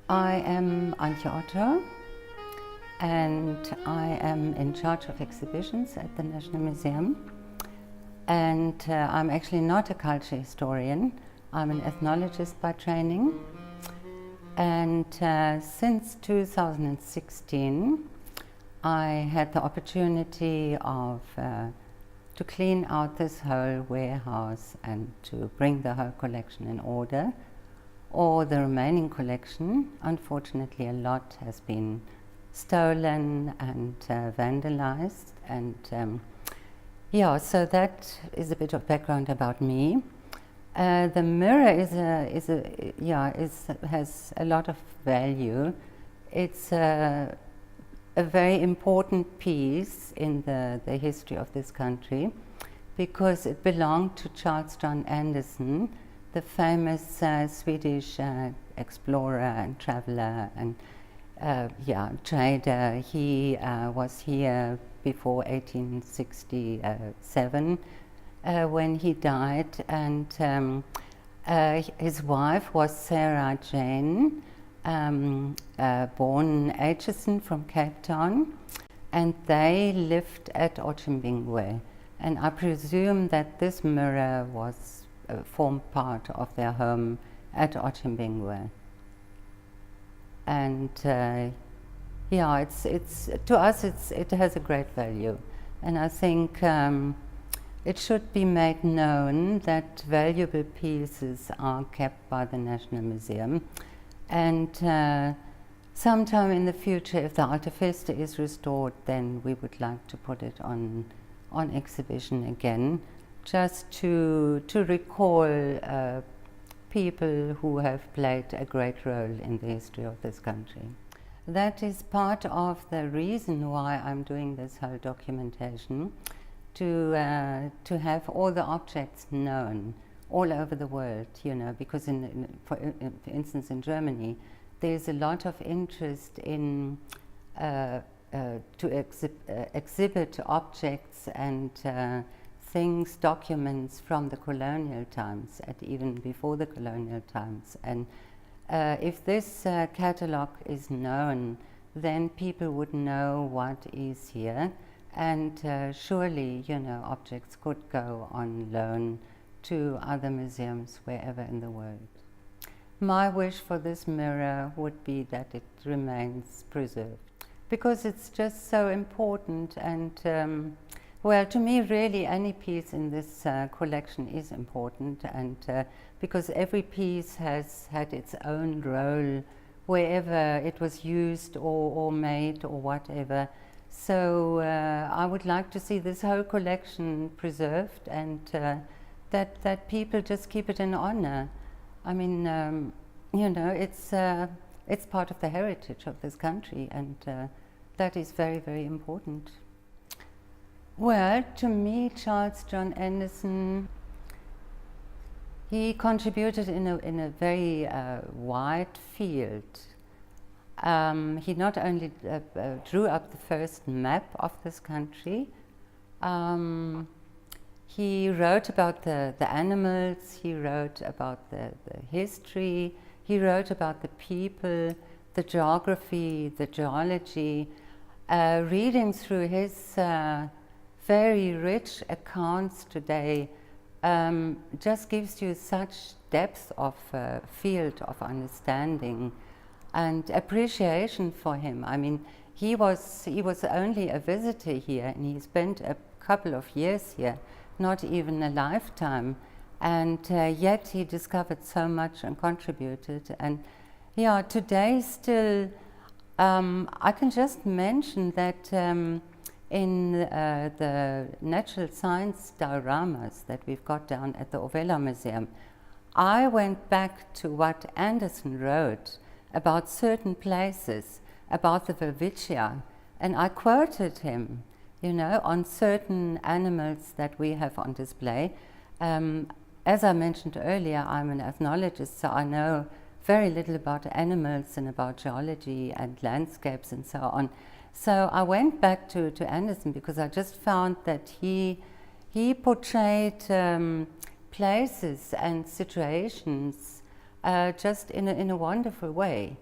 I am Antje Otto and I am in charge of exhibitions at the National Museum. And I'm actually not a culture historian, I'm an ethnologist by training. And since 2016 I had the opportunity of to clean out this whole warehouse and to bring the whole collection in order, or the remaining collection. Unfortunately, a lot has been stolen and vandalized, and yeah, so that is a bit of background about me. The mirror has a lot of value. It's a very important piece in the history of this country because it belonged to Charles John Andersson, the famous Swedish explorer and traveler and trader. He was here before 1867 when he died, and his wife was Sarah Jane, born Aitchison from Cape Town, and they lived at Otjimbingué, and I presume that this mirror was formed part of their home at Otjimbingué. And yeah, it's to us it has a great value, and I think it should be made known that valuable pieces are kept by the National Museum, and sometime in the future, if the Artefeste is restored, then we would like to put it on exhibition again, just to recall people who have played a great role in the history of this country. That is part of the reason why I'm doing this whole documentation, to have all the objects known all over the world, you know, because for instance in Germany there's a lot of interest in to exhibit objects and things, documents from the colonial times, and even before the colonial times. And if this catalogue is known, then people would know what is here, and surely, you know, objects could go on loan to other museums wherever in the world. My wish for this mirror would be that it remains preserved, because it's just so important, and well, to me really any piece in this collection is important, and because every piece has had its own role wherever it was used or made or whatever. So I would like to see this whole collection preserved, and that people just keep it in honor. I mean, you know, it's part of the heritage of this country, and that is very, very important. Well, to me, Charles John Andersson, he contributed in a very wide field. He not only drew up the first map of this country, he wrote about the animals, he wrote about the history, he wrote about the people, the geography, the geology. Reading through his very rich accounts today just gives you such depth of field of understanding and appreciation for him. I mean, he was only a visitor here, and he spent a couple of years here, not even a lifetime, and yet he discovered so much and contributed. And yeah, today still, I can just mention that in the natural science dioramas that we've got down at the Ovella Museum, I went back to what Andersson wrote about certain places, about the Welwitschia, and I quoted him, you know, on certain animals that we have on display. As I mentioned earlier, I'm an ethnologist, so I know very little about animals and about geology and landscapes and so on. So I went back to Andersson because I just found that he portrayed places and situations just in a wonderful way.